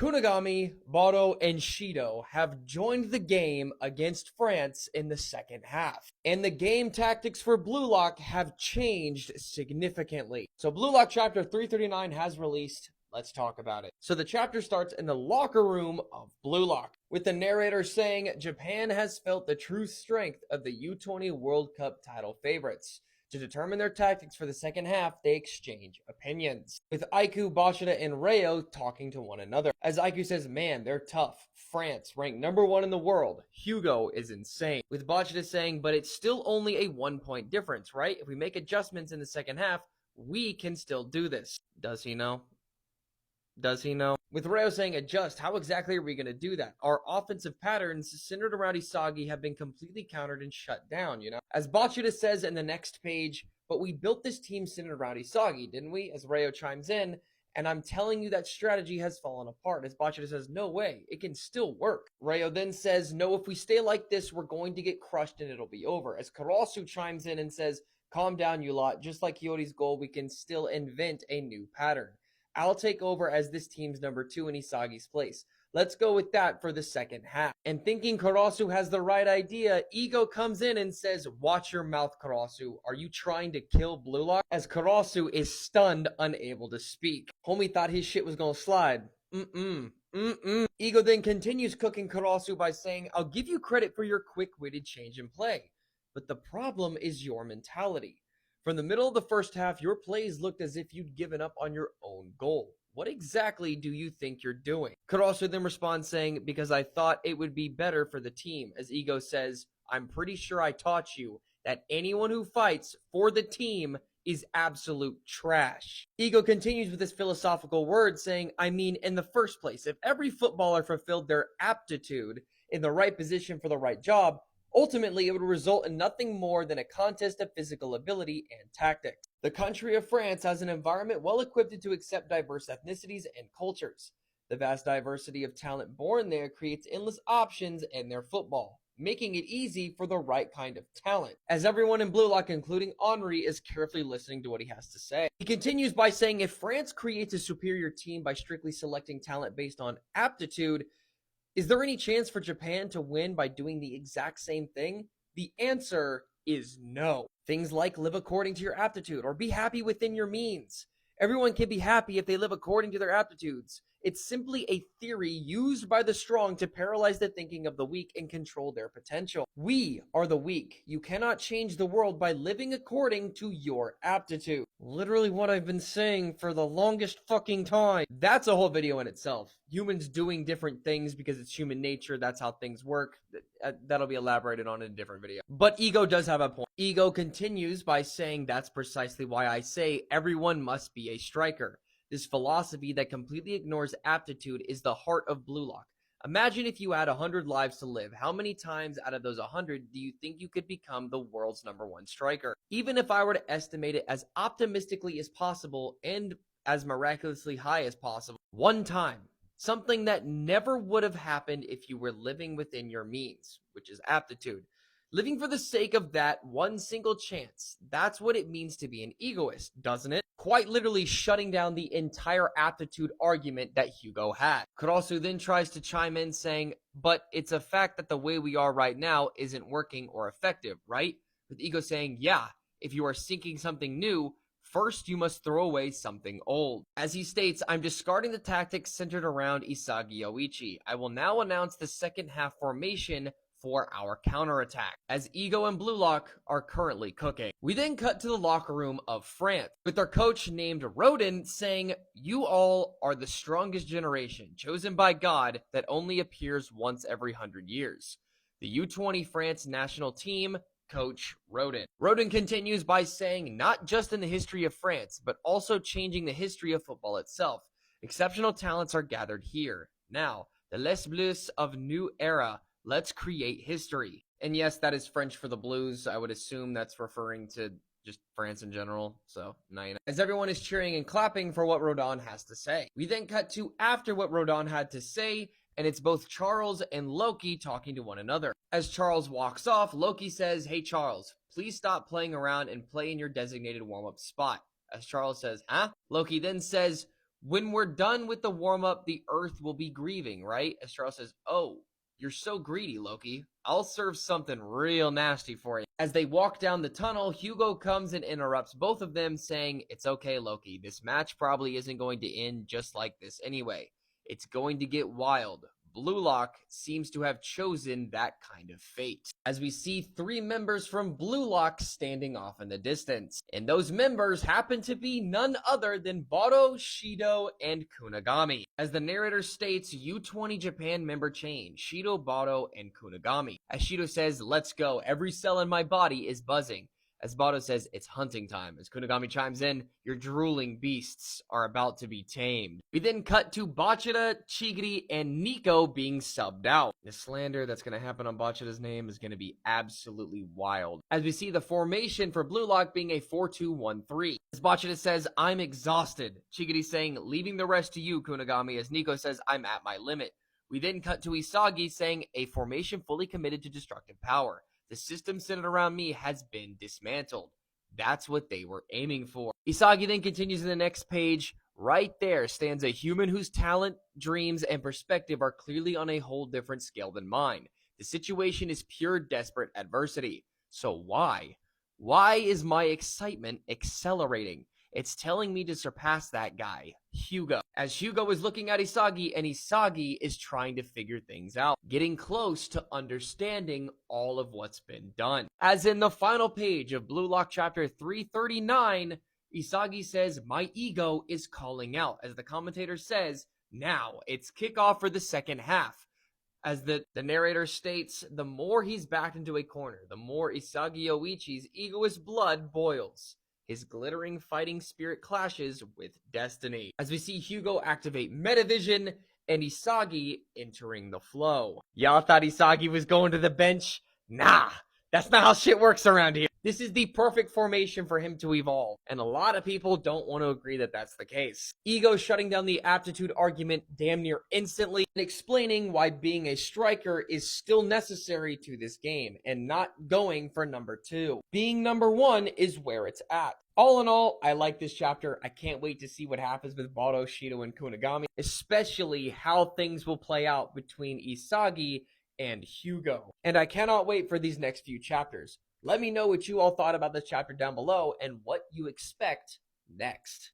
Kunigami, Bado, and Shido have joined the game against France in the second half. And the game tactics for Blue Lock have changed significantly. So Blue Lock Chapter 339 has released. Let's talk about it. So the chapter starts in the locker room of Blue Lock, with the narrator saying Japan has felt the true strength of the U20 World Cup title favorites. To determine their tactics for the second half, they exchange opinions, with Aiku, Bashida, and Reo talking to one another. As Aiku says, man, they're tough. France, ranked #1 in the world. Hugo is insane. With Bashida saying, but it's still only a 1-point difference, right? If we make adjustments in the second half, we can still do this. Does he know? Does he know? With Reo saying adjust, how exactly are we going to do that? Our offensive patterns centered around Isagi have been completely countered and shut down, As Bachida says in the next page, but we built this team centered around Isagi, didn't we? As Reo chimes in, and I'm telling you that strategy has fallen apart. As Bachida says, no way, it can still work. Reo then says, no, if we stay like this, we're going to get crushed and it'll be over. As Karasu chimes in and says, calm down, you lot. Just like Hiyori's goal, we can still invent a new pattern. I'll take over as this team's #2 in Isagi's place. Let's go with that for the second half. And thinking Karasu has the right idea, Ego comes in and says, watch your mouth, Karasu. Are you trying to kill Blue Lock? As Karasu is stunned, unable to speak. Homie thought his shit was gonna slide. Ego then continues cooking Karasu by saying, I'll give you credit for your quick-witted change in play. But the problem is your mentality. From the middle of the first half, your plays looked as if you'd given up on your own goal. What exactly do you think you're doing? Karasu then responds saying, because I thought it would be better for the team. As Ego says, I'm pretty sure I taught you that anyone who fights for the team is absolute trash. Ego continues with this philosophical word saying, I mean, in the first place, if every footballer fulfilled their aptitude in the right position for the right job, ultimately, it would result in nothing more than a contest of physical ability and tactics. The country of France has an environment well equipped to accept diverse ethnicities and cultures. The vast diversity of talent born there creates endless options in their football, making it easy for the right kind of talent. As everyone in Blue Lock, including Henri, is carefully listening to what he has to say. He continues by saying, if France creates a superior team by strictly selecting talent based on aptitude, is there any chance for Japan to win by doing the exact same thing? The answer is no. Things like live according to your aptitude or be happy within your means. Everyone can be happy if they live according to their aptitudes. It's simply a theory used by the strong to paralyze the thinking of the weak and control their potential. We are the weak. You cannot change the world by living according to your aptitude. Literally what I've been saying for the longest fucking time. That's a whole video in itself. Humans doing different things because it's human nature. That's how things work. That'll be elaborated on in a different video. But Ego does have a point. Ego continues by saying that's precisely why I say everyone must be a striker. This philosophy that completely ignores aptitude is the heart of Blue Lock. Imagine if you had 100 lives to live. How many times out of those 100 do you think you could become the world's #1 striker? Even if I were to estimate it as optimistically as possible and as miraculously high as possible, one time. Something that never would have happened if you were living within your means, which is aptitude. Living for the sake of that one single chance. That's what it means to be an egoist, doesn't it? Quite literally shutting down the entire aptitude argument that Hugo had. Karasu then tries to chime in saying, but it's a fact that the way we are right now isn't working or effective, right? With Ego saying, yeah, if you are seeking something new, first you must throw away something old. As he states, I'm discarding the tactics centered around Isagi Yoichi. I will now announce the second half formation for our counterattack, as Ego and Blue Lock are currently cooking. We then cut to the locker room of France, with their coach named Rodin saying, you all are the strongest generation, chosen by God, that only appears once every 100 years. The U20 France national team, Coach Rodin. Rodin continues by saying, not just in the history of France, but also changing the history of football itself. Exceptional talents are gathered here. Now, the Les Bleus of new era. Let's create history. And yes, that is French for the Blues. I would assume that's referring to just France in general. So, now you know. As everyone is cheering and clapping for what Rodin has to say. We then cut to after what Rodin had to say, and it's both Charles and Loki talking to one another. As Charles walks off, Loki says, hey Charles, please stop playing around and play in your designated warm-up spot. As Charles says, huh? Loki then says, When we're done with the warm-up, the Earth will be grieving, right? Estrella says, oh, you're so greedy, Loki. I'll serve something real nasty for you. As they walk down the tunnel, Hugo comes and interrupts both of them, saying, it's okay, Loki. This match probably isn't going to end just like this anyway. It's going to get wild. Blue Lock seems to have chosen that kind of fate. As we see 3 members from Blue Lock standing off in the distance. And those members happen to be none other than Bado, Shido, and Kunigami. As the narrator states, U20 Japan member change, Shido, Bado, and Kunigami. As Shido says, let's go, every cell in my body is buzzing. As Bado says, it's hunting time. As Kunigami chimes in, your drooling beasts are about to be tamed. We then cut to Bachida, Chigiri, and Nico being subbed out. The slander that's going to happen on Bachida's name is going to be absolutely wild. As we see the formation for Blue Lock being a 4-2-1-3. As Bachida says, I'm exhausted. Chigiri saying, leaving the rest to you, Kunigami. As Nico says, I'm at my limit. We then cut to Isagi saying, a formation fully committed to destructive power. The system centered around me has been dismantled. That's what they were aiming for. Isagi then continues in the next page. Right there stands a human whose talent, dreams, and perspective are clearly on a whole different scale than mine. The situation is pure desperate adversity. So why? Why is my excitement accelerating? It's telling me to surpass that guy, Hugo. As Hugo is looking at Isagi, and Isagi is trying to figure things out, getting close to understanding all of what's been done. As in the final page of Blue Lock chapter 339, Isagi says, my ego is calling out. As the commentator says, now it's kickoff for the second half. As the narrator states, the more he's backed into a corner, the more Isagi Oichi's egoist blood boils. His glittering fighting spirit clashes with destiny. As we see Hugo activate Metavision and Isagi entering the flow. Y'all thought Isagi was going to the bench? Nah, that's not how shit works around here. This is the perfect formation for him to evolve, and a lot of people don't want to agree that that's the case. Ego shutting down the aptitude argument damn near instantly and explaining why being a striker is still necessary to this game and not going for number 2. Being number 1 is where it's at. All in all, I like this chapter. I can't wait to see what happens with Bado, Shido, and Kunigami, especially how things will play out between Isagi and Hugo. And I cannot wait for these next few chapters. Let me know what you all thought about this chapter down below and what you expect next.